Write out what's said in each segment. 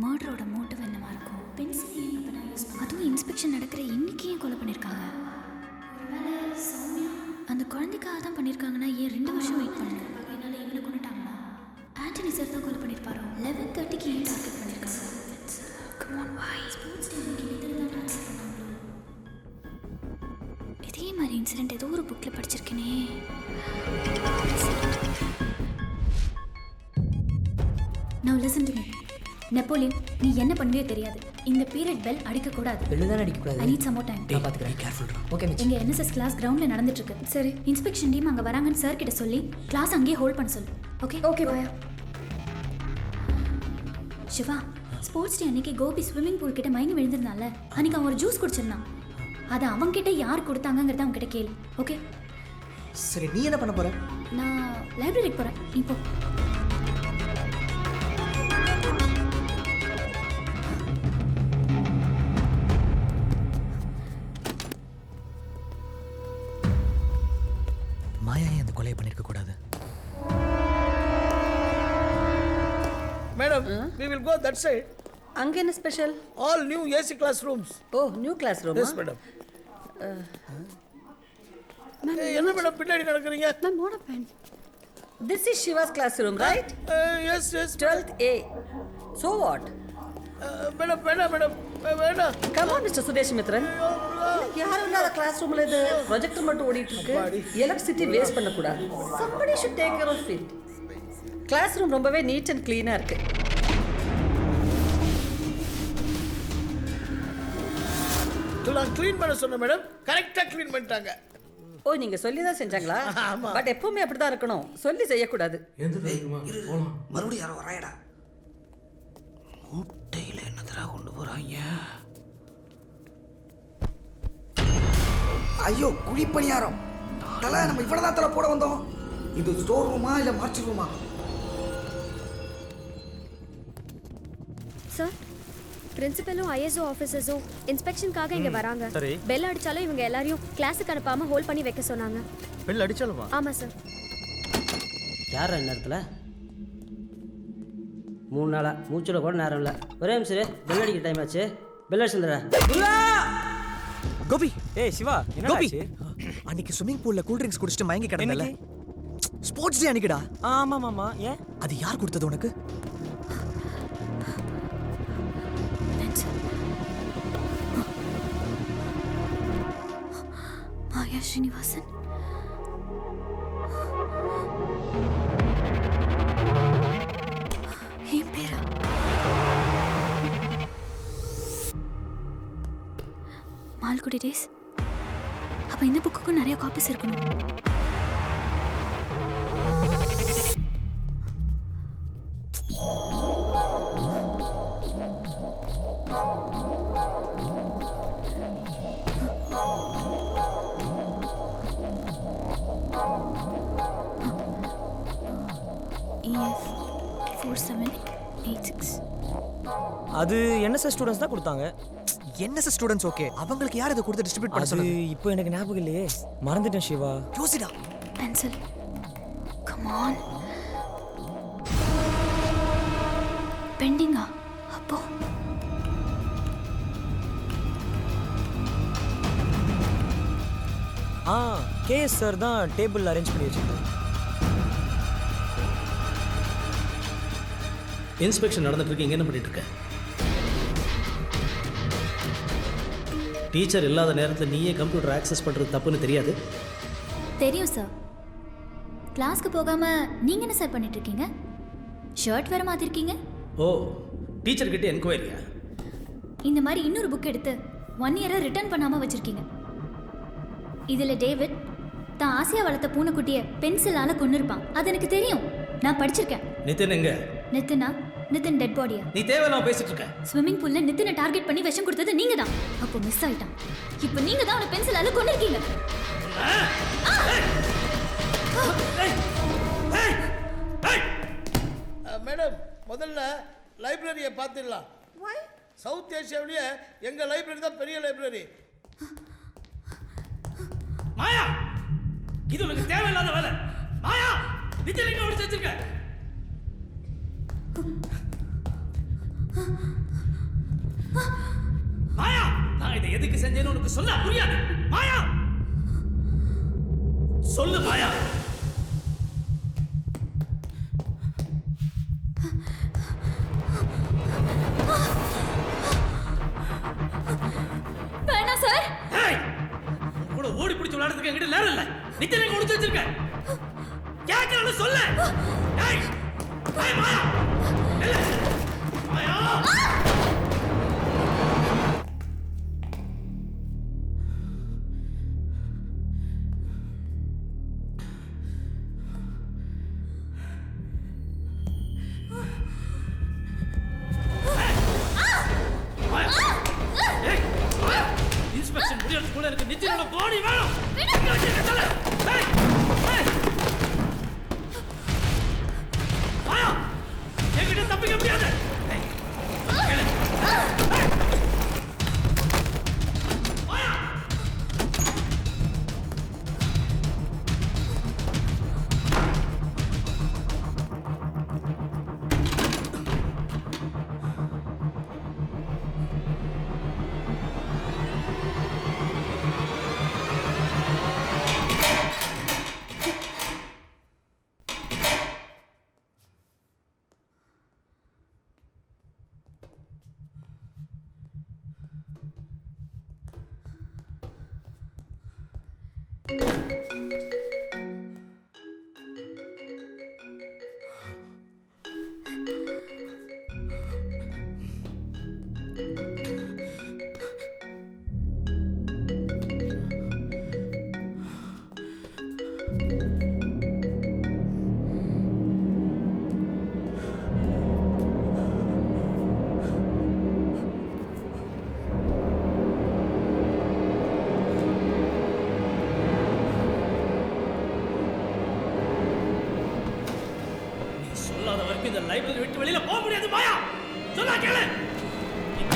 மர்டரோட motive என்னவா இருக்கும்? Pencil ஏன் அப்போ நான் யூஸ் பண்ண, அதுவும் இன்ஸ்பெக்ஷன் நடக்கிற இன்னைக்கு ஏன் கொலை பண்ணியிருக்காங்க? ஒருவேளை சௌமியா அந்த குழந்தைக்காக தான் பண்ணியிருக்காங்கன்னா ஏன் 2 வருஷம் வெயிட் பண்ணுங்க? என்னால் இவனை கொண்டுட்டாங்களா? ஆண்டனி சார் தான் கொலை பண்ணியிருப்பாரோ? 11:30க்கு ஏன் டார்கெட் பண்ணியிருக்காங்க? ஸ்போர்ட்ஸ் டே இதில் தான் டார்கெட் பண்ணாங்களோ? இதே மாதிரி இன்சிடென்ட் ஏதோ ஒரு புக்கில் படிச்சிருக்கேனே. Now listen to me. Napoleon, நீ என்ன பண்ணுவியோ தெரியாது. இந்த பீரியட் பெல் அடிக்க கூடாது. பெல் தான் அடிக்க கூடாது. I need some more time. நான் பாத்துக்கறேன். கேர்ஃபுல். Okay miss. எங்க NSS கிளாஸ் கிரவுண்ட்ல நடந்துட்டு இருக்கு. சரி, இன்ஸ்பெக்ஷன் டீம் அங்க வராங்கன்னு சார் கிட்ட சொல்லி கிளாஸ் அங்கேயே ஹோல்ட் பண்ண சொல்லு. ஓகே? ஓகே பாயா. சிவா, ஸ்போர்ட்ஸ் டே அன்னைக்கு கோபி ஸ்விம்மிங் பூல் கிட்ட மயங்கி விழுந்திருந்தான்ல, அன்னைக்கு அவன் ஒரு ஜூஸ் குடிச்சிருந்தான். அதை அவங்க கிட்ட யார் கொடுத்தாங்கங்கறத அவங்க கிட்ட கேளு. ஓகே? சரி, நீ என்ன பண்ண போற? நான் லைப்ரரிக்கு போறேன். நீ போ. மாயா அந்த கொலையை பண்ணிருக்க கூடாது. Madam, we will go that side. அங்க என்ன special? All new AC classrooms. Oh, new class room. Yes, madam. என்ன மேடம் பின்னாடி நடக்கிறீங்க? Ma'am, what happen? This is Shiva's classroom, right? Yes, yes. 12th A. So what? Madam வேண்டாம். Come on, Mr. Sudesh Mithran. யாரும் இல்லாத class ரூம்ல இது projector மட்டும் ஓடிட்டு இருக்கு. எலக்ட்ரிசிட்டி வேஸ்ட் பண்ண கூடாது. Somebody should take care of it. Classroom ரொம்பவே நீட் அண்ட் க்ளீனா இருக்கு. நான் க்ளீன் பண்ண சொன்னேன் மேடம், கரெக்டா க்ளீன் பண்ணிட்டாங்க. ஓ, நீங்க சொல்லி தான் செஞ்சாங்களா? ஆமா. பட் எப்பவுமே அப்படிதான் இருக்கணும், சொல்லி செய்யக்கூடாது. மறுபடியும் யாரோ வராயடா. மூட்டையில என்னதரா கொண்டு போறாங்க? ஐயோ, குழிப்பணியாரம். தல, நம்ம இவ்வளவுதான் தல போட வந்தோம். இது ஸ்டோர் ரூமா இல்ல மார்ச் ரூமா? சார், பிரின்சிபலும் ஐஎஸ்ஓ ஆஃபீஸர்ஸும் இன்ஸ்பெக்ஷனுக்காக இங்கே வராங்க. பெல் அடிச்சாலும் இவங்க எல்லாரையும் கிளாஸுக்கு அனுப்பாமல் ஹோல்ட் பண்ணி வைக்க சொன்னாங்க. பெல் அடிச்சாலுமா? ஆமாம் சார். யார் நேரத்தில் 3 நாளா மூச்சில் கூட நேரம் இல்லை. ஒரே நிமிஷம், பெல் அடிக்கிற டைம் ஆச்சு. பெல் அடிச்சுடா. கோபி, ஏய் சிவா, என்ன கோபி, ஆச்சு? அன்னைக்கு ஸ்விமிங் பூல்ல கூல் ட்ரிங்க்ஸ் குடிச்சிட்டு மயங்கி கிடந்தல. Sports day அன்னைக்குடா. ஆமாமாமா. ஏன்? அது யார் கொடுத்தது உனக்கு? மாயா ஸ்ரீனிவாசன். என் பேரா? மால்குடி டேஸ். அப்ப இந்த புக்குக்கும் நிறைய காப்பீஸ் இருக்கணும். EF 4786. அது NSS ஸ்டூடண்ட்ஸ் தான் கொடுத்தாங்க. NSS students okay. அவங்களுக்கு யார் இத கொடுத்து டிஸ்ட்ரிபியூட் பண்ண சொன்னது? இப்போ எனக்கு ஞாபகம் இல்லையே, மறந்துட்டேன் சிவா. யோசிடா. பென்சில். Come on. பெண்டிங்கா? அப்போ KS சார் தான் டேபிள் அரேஞ்ச் பண்ணி வச்சிருக்காரு. இன்ஸ்பெக்ஷன் நடந்துட்டு இருக்கு. இங்கே என்ன பண்ணிட்டு இருக்க? டீச்சர் இல்லாத நேரத்தில் நீயே கம்ப்யூட்டர் ஆக்சஸ் பண்ணுறது தப்புன்னு தெரியாது? தெரியும் சார். கிளாஸ்க்கு போகாம நீங்க என்ன சார் பண்ணிட்டு இருக்கீங்க? ஷர்ட் வேற மாத்திருக்கீங்க. ஓ, டீச்சர் கிட்ட என்கொயரியா? இந்த மாதிரி இன்னொரு புக் எடுத்து 1 இயரை ரிட்டர்ன் பண்ணாம வச்சிருக்கீங்க. இதுல டேவிட் தான் ஆசையா வளர்த்த பூனைக்குட்டியை பென்சிலால கொன்னிருப்பான். அது எனக்கு தெரியும், நான் படிச்சிருக்கேன். நிதின் எங்க? நிதின் டெட் பாடியா? நீ தேவையில்லாம பேசிட்டு இருக்க. ஸ்விம்மிங் பூல்ல நிதினை டார்கெட் பண்ணி விஷம் கொடுத்தது நீங்க தான். அப்போ மிஸ் ஆயிட்டான். இப்போ நீங்க தான் அவனை பென்சிலால கொன்னிருக்கீங்க. மேடம், முதல்ல லைப்ரரியை பார்த்துடலாம். சவுத் ஏஷியாவிலேயே எங்க லைப்ரரி தான் பெரிய லைப்ரரி. மாயா, இது உனக்கு தேவையில்லாத வேலை. மாயா, நிதின் எங்க ஓடி வச்சிருக்க? மாயா, நான் இதை எதுக்கு செஞ்சேன்னு உனக்கு சொல்ல புரியாது. மாயா, சொல்லு மாயா. வேணாம் சார். ஏய், உன் கூட ஓடி பிடிச்சு விளையாடுறதுக்கு என்கிட்ட நேரம் இல்லை. நிச்சயம் கொடுத்து வச்சிருக்கேன். கேட்கறேன்னு சொல்லு. ஏய், ஏய் மாயா, நில்லு. மாயா, இன்ஸ்பெக்ஷன் முடியறதுக்குள்ள எனக்கு நிச்சயம் பாடி வேணும். எங்க வச்சிருக்க சொல்லு. ஏய், ஏய். மாயா, என்கிட்ட தப்பிக்க முடியாது. ஏய், கேளு. ஏய். மாயா, சொல்லாத வரைக்கும் இந்த லைப்ரரி விட்டு வெளியில போக முடியாது. மாயா, சொன்னா கேளு.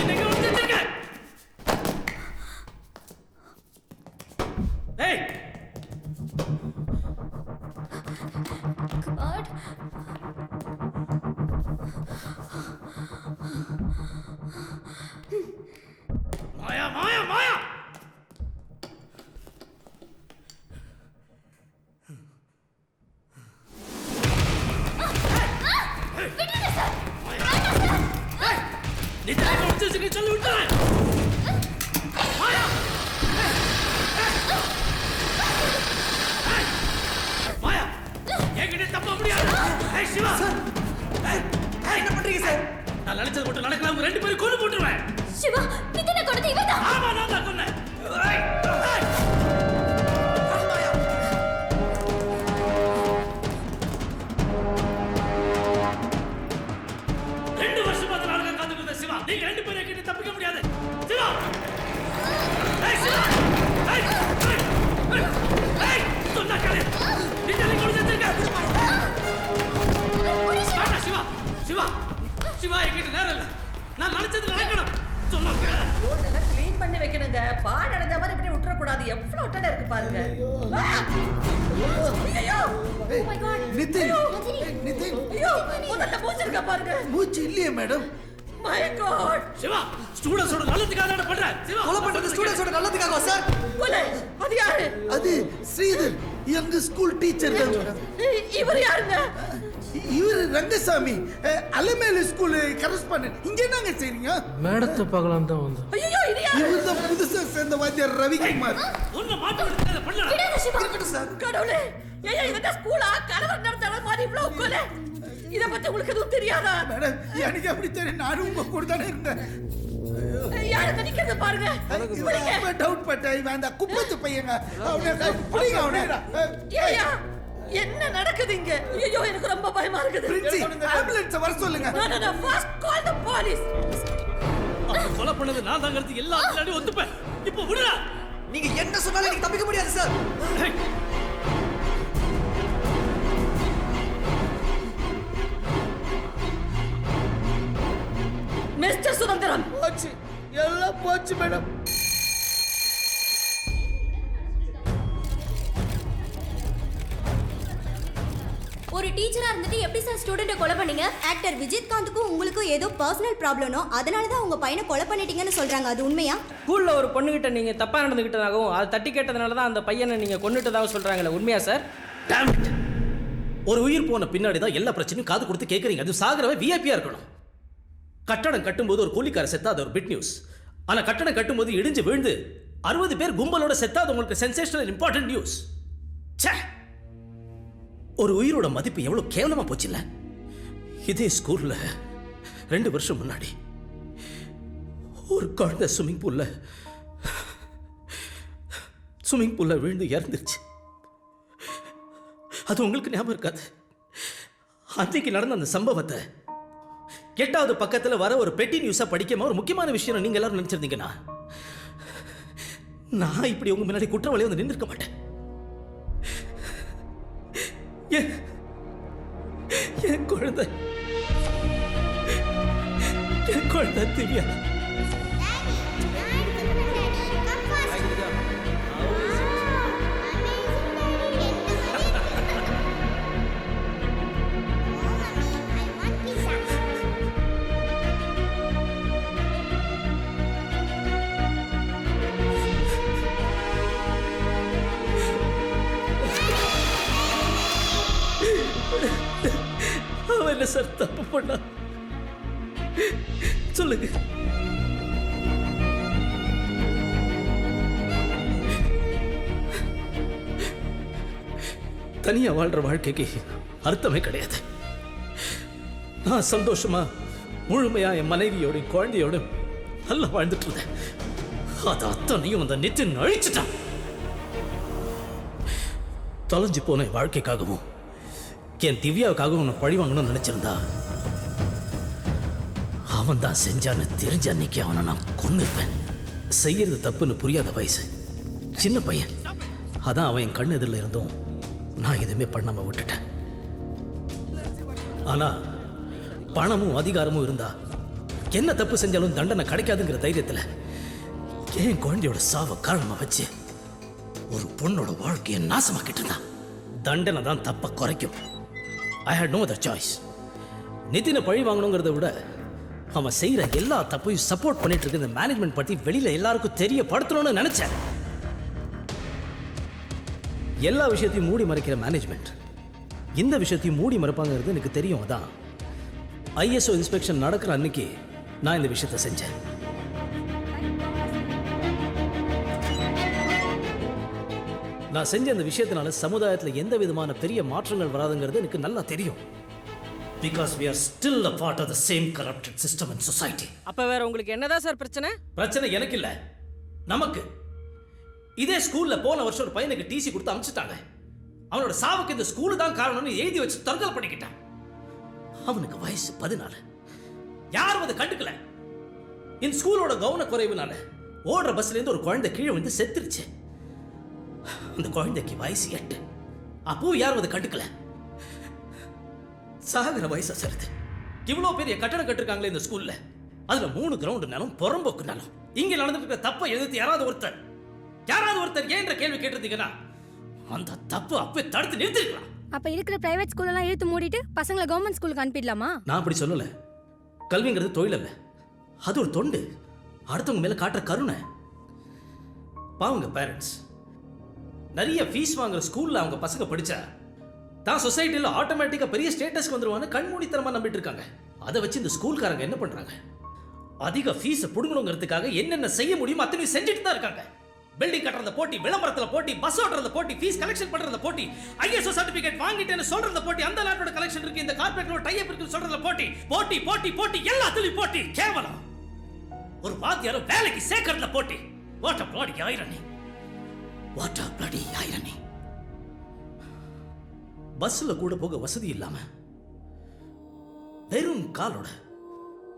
இன்னைக்கு வந்துருக்க. ஏய், God. மாயா, மாயா, மாயா. நிச்சயம் முடிச்சு சொல்லி விட்டுறேன். மாயா, மாயா, என்கிட்ட தப்ப முடியாது. ஏய் சிவா, என்ன பண்றீங்க சார்? நான் நினைச்சது மட்டும் நடக்கலாம். உங்க ரெண்டு பேரும் கொண்டு போட்டுருவேன். சிவா, நிதினை கொண்டது இவதான். ஆமா, நான் தான் கொன்னேன். ஏய், ஏய். ரெண்டு வருஷமா அந்த நாடகம் காத்துட்டு இருந்த சிவா, நீங்க ரெண்டு பேரும் என்கிட்ட தப்பிக்க முடியாது. சிவா, ஏய் சிவா, ஏய், ஏய், ஏய், ஏய், சொன்னா கேளு. நிச்சயம் கொடுத்து வச்சிருக்க. வேண்டாம் சிவா, சிவா, சிவா, என்கிட்ட நேரம் இல்லை. நான் நினைச்சது நடக்கணும். சொன்னா கேளு. ரோடெல்லாம் க்ளீன் பண்ணி வைக்கணுங்க. பால் அடைஞ்ச மாதிரி இப்படி விட்டுறக்கூடாது. எவ்வளவு ஒட்டடை இருக்கு பாருங்க. ஐயோ, நிதின், நிதின், ஐயோ, முதல்ல மூச்சு இருக்கா பாருங்க. மூச்சு இல்லையே மேடம். My god. சிவா, ஸ்டூடண்ட்ஸோட நல்லதுக்காக நான் பண்றேன். சிவா, கொலை பண்றது ஸ்டூடண்ட்ஸோட நல்லதுக்காக சார். கொலை, அது யாரு? அது ஸ்ரீதர், எங்க ஸ்கூல் டீச்சர் தான் மேடம். இவர் யாருங்க? இவர் ரங்கசாமி, அலமேலு ஸ்கூல் கரஸ்பாண்டன்ட். இங்க என்னங்க செய்றீங்க? மேடத்தை பார்க்கலாம் தான் வந்தோம். ஐயோ, இது யாரு? இவர் தான் புதுசா சேர்ந்த வாத்தியார் ரவிக்குமார். உன்னை மாட்டி விட்டு அதை பண்ணலாம். இருக்கட்டும் சார். கடவுளே, ஏன் இந்த ஸ்கூலா கலவர் நடத்தாத மாதிரி இவ்வளவு கொலை? இத பத்தி உங்களுக்கு எதுவும் தெரியாதா? மேடம், எனக்கு அப்படி தெரியும். நானும் உங்க கூட தானே இருந்தேன். யாரு நிக்கிறது பாருங்க. இவன் டவுட் பட்டேன். இவன் அந்த குப்பத்து பையங்க. அவனை பிடிங்க அவனை. ஏயா, என்ன நடக்குது இங்க? ஐயோ, எனக்கு ரொம்ப பயமா இருக்குது. பிரின்சி, ஆம்புலன்ஸ் வர சொல்லுங்க. No, first call the police. அப்ப கொலை பண்ணது நான் தாங்கிறது எல்லா முன்னாடி ஒத்துப்பேன். இப்போ விடுடா. நீங்க என்ன சொன்னாலும் எனக்கு தப்பிக்க முடியாது சார். ஏய், மிஸ்டர் சுதந்திரம், போச்சு, எல்லாம் போச்சு மேடம். ஒரு டீச்சரா இருந்துட்டு எப்படி சார் ஸ்டூடெண்ட்டை கொலை பண்ணீங்க? ஆக்டர் விஜயகாந்துக்கும் உங்களுக்கும் ஏதோ பர்சனல் ப்ராப்ளமோ அதனால தான் உங்க பையனை கொலை பண்ணிட்டீங்கன்னு சொல்றாங்க. அது உண்மையா? ஸ்கூலில் ஒரு பொண்ணுகிட்ட நீங்கள் தப்பாக நடந்துக்கிட்டதாகவும் அதை தட்டி கேட்டதுனால தான் அந்த பையனை நீங்கள் கொண்டுட்டதாகவும் சொல்கிறாங்களே, உண்மையா சார்? Damn it. ஒரு உயிர் போன பின்னாடி தான் எல்லா பிரச்சனையும் காது கொடுத்து கேட்குறீங்க. அது சாகிறவன் விஐபியா இருக்கணும். கட்டடம் கட்டும்போது ஒரு கூலிக்கார செத்தா அது ஒரு பிட் நியூஸ். ஆனால் கட்டடம் கட்டும்போது இடிஞ்சு விழுந்து 60 பேர் கும்பலோட செத்தா அது உங்களுக்கு சென்சேஷனல் இம்பார்ட்டன்ட் நியூஸ். ச்சே, ஒரு உயிரோட மதிப்பு எவ்வளவு கேவலமா போச்சு இல்ல? இதே ஸ்கூல்ல 2 வருஷம் முன்னாடி ஒரு குழந்தை ஸ்விம்மிங் பூல்ல விழுந்து இறந்துருச்சு. அது உங்களுக்கு ஞாபகம் இருக்காது. அன்றைக்கு நடந்த அந்த சம்பவத்தை 8வது பக்கத்துல வர ஒரு பெட்டி நியூஸா படிக்காம ஒரு முக்கியமான விஷயம் நீங்க எல்லாரும் நினைச்சிருந்தீங்கன்னா நான் இப்படி உங்க முன்னாடி குற்றவாளியை வந்து நின்றுக்க மாட்டேன். என் குழந்தை திவ்யா அவன் என்ன சார் தப்பு பண்ணா சொல்லுங்க. தனியா வாழ்ற வாழ்க்கைக்கு அர்த்தமே கிடையாது. நான் சந்தோஷமா முழுமையா என் மனைவியோட குழந்தையோட நல்லா வாழ்ந்துட்டு இருந்தேன். அது அத்தனையும் அந்த நித்தின் அழிச்சுட்டான். தொலைஞ்சு போன வாழ்க்கைக்காகவும் என் திவ்யாவுக்காகவும் நான் பழி வாங்கணும்னு நினைச்சிருந்தா அவன் தான் செஞ்சான்னு தெரிஞ்ச அன்னைக்கு அவனை நான் கொன்னிருப்பேன். செய்யறது தப்புன்னு புரியாத வயசு, சின்ன பையன். அதான் அவன் என் கண்ணு எதிரில் இருந்தும் நான் எதுவுமே பண்ணாம விட்டுட்டேன். ஆனா பணமும் அதிகாரமும் இருந்தா என்ன தப்பு செஞ்சாலும் தண்டனை கிடைக்காதுங்கிற தைரியத்தில் என் குழந்தையோட சாவை காரணமா வச்சு ஒரு பொண்ணோட வாழ்க்கையை நாசமாக்கிட்டு இருந்தான். தண்டனை தான் தப்ப குறைக்கும். I had no other choice. நிதினை பழி வாங்கணுங்கிறத விட அவன் செய்யற எல்லா தப்பையும் சப்போர்ட் பண்ணிட்டு இருக்க இந்த மேனேஜ்மெண்ட் பத்தி வெளியில எல்லாருக்கும் தெரியப்படுத்தணும்னு நினைச்சேன். எல்லா விஷயத்தையும் மூடி மறைக்கிற மேனேஜ்மெண்ட் இந்த விஷயத்தையும் மூடி மறைப்பாங்கிறது எனக்கு தெரியும். அதான் ISO இன்ஸ்பெக்ஷன் நடக்கிற அன்னைக்கு நான் இந்த விஷயத்தை செஞ்சேன். நான் செஞ்ச அந்த விஷயத்தினால சமுதாயத்தில் எந்த விதமான பெரிய மாற்றங்கள் வராதுங்கிறது எனக்கு நல்லா தெரியும். Because we are still a part of the same corrupted system and society. அப்ப வேற உங்களுக்கு என்னதான் சார் பிரச்சனை? பிரச்சனை எனக்கு இல்ல, நமக்கு. இதே ஸ்கூல்ல போன வருஷம் ஒரு பையனுக்கு டிசி கொடுத்து அனுப்பிச்சிட்டாங்க. அவனோட சாவுக்கு இந்த ஸ்கூல் தான் காரணம்னு எழுதி வச்சு தற்கொலை பண்ணிக்கிட்டான். அவனுக்கு வயசு 14. யாரும் அதை கண்டுக்கல. இந்த ஸ்கூலோட கவன குறைவுனால ஓடுற பஸ்ல இருந்து ஒரு குழந்தை கீழே வந்து செத்துருச்சு. அந்த குழந்தைக்கு வயசு 8. அப்போ யாரும் அதை கண்டுக்கல. சாகர வயசா சார். இவ்வளவு பெரிய கட்டடம் கட்டிருக்காங்களே இந்த ஸ்கூல்ல, அதுல 3 கிரவுண்டுனாலும் புறம்போக்குனாலும் இங்க நடந்துட்டு இருக்க தப்பை எதிர்த்து யாராவது ஒருத்தர் ஏன்ற கேள்வி கேட்டிருந்தீங்கன்னா அந்த தப்பு அப்பவே தடுத்து நிறுத்திருக்கலாம். அப்ப இருக்கிற பிரைவேட் ஸ்கூல் எல்லாம் இழுத்து மூடிட்டு பசங்களை கவர்மெண்ட் ஸ்கூலுக்கு அனுப்பிடலாமா? நான் அப்படி சொல்லல. கல்விங்கிறது தொழில் அல்ல, அது ஒரு தொண்டு. அடுத்தவங்க மேல காட்டுற கருணை. பாவங்க பேரண்ட்ஸ் நிறைய ஃபீஸ் வாங்குற ஸ்கூல்ல அவங்க பசங்க படிச்சா தான் சொசைட்டியில் ஆட்டோமேட்டிக்கா பெரிய ஸ்டேட்டஸ்க்கு வந்துருவான்னு கண்மூடித்தனமா நம்பிட்டு இருக்காங்க. அதை வச்சு இந்த ஸ்கூல்காரங்க என்ன பண்றாங்க? அதிக ஃபீஸை புடுங்கணுங்கிறதுக்காக என்னென்ன செய்ய முடியுமோ அத்தனையும் செஞ்சுட்டு தான் இருக்காங்க. பில்டிங் கட்டுறத போட்டி, விளம்பரத்துல போட்டி, பஸ் ஓட்டுறத போட்டி, ஃபீஸ் கலெக்ஷன் பண்றத போட்டி, ISO சர்டிபிகேட் வாங்கிட்டேன்னு சொல்றத போட்டி, அந்த லேட்டோட கலெக்ஷன் இருக்கு, இந்த கார்ப்பரேட்டோட டைப் இருக்குன்னு சொல்றத போட்டி, போட்டி போட்டி போட்டி எல்லாத்துலயும் போட்டி. கேவலம். ஒரு வாத்தியார வேலைக்கு சேர்க்கறதுல போட்டி. What a bloody irony. What a bloody irony. பஸ்ல கூட போக வசதி இல்லாம வெறும் காலோட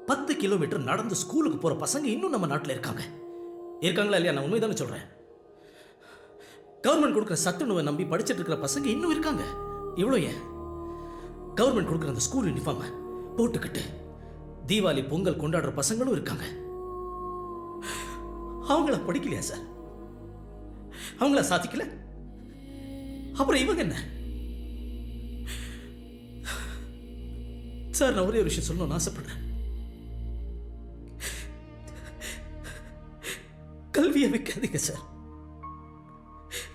10 கிலோமீட்டர் நடந்து ஸ்கூலுக்கு போற பசங்க இன்னும் நம்ம நாட்டில் இருக்காங்களா இல்லையா? நான் உண்மைதானே சொல்றேன். கவர்மெண்ட் கொடுக்குற சத்துணவை நம்பி படிச்சுட்டு இருக்கிற பசங்க இன்னும் இருக்காங்க. இவ்வளோ ஏன் கவர்மெண்ட் கொடுக்குற அந்த ஸ்கூல் யூனிஃபார்மை போட்டுக்கிட்டு தீபாவளி பொங்கல் கொண்டாடுற பசங்களும் இருக்காங்க. அவங்கள படிக்கலையா சார்? அவங்கள சாதிக்கல? அப்புறம் இவங்க என்ன? சார் நான் ஒரே ஒரு விஷயம் சொல்லணும்னு ஆசைப்படுறேன். கல்வியை வைக்காதீங்க சார்.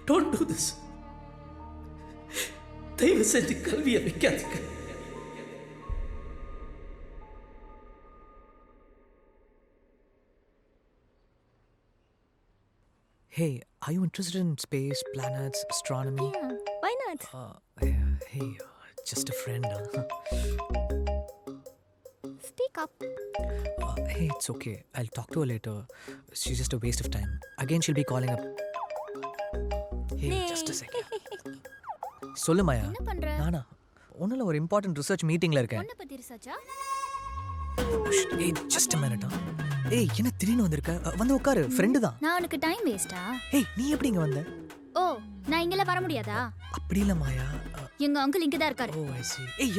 Don't do this. தயவு செஞ்சு கல்வியை வைக்காதீங்க. Hey, are you interested in space, planets, astronomy? Yeah, why not? Hey, just a friend. Speak up. Hey, it's okay. I'll talk to her later. She's just a waste of time. Again, she'll be calling up. Hey, just a second. சொல்லு மாயா. என்ன பண்ற? நானா ஒன்னும் ஒரு important research மீட்டிங்ல இருக்கேன். என்ன பத்தி ரிசர்ச்சா? ஏய் ஜஸ்ட் a minute. ஏய் என்ன திடீர்னு வந்திருக்க? வந்து உட்காரு, ஃப்ரெண்டு தான். நான் உனக்கு டைம் வேஸ்டா? ஏய் நீ எப்படி இங்க வந்த? ஓ, நான் இங்கல வர முடியாதா? அப்படி இல்ல மாயா. எங்க அங்கிள் இங்க தான் இருக்காரு. ஓ ஐ see. ஏய்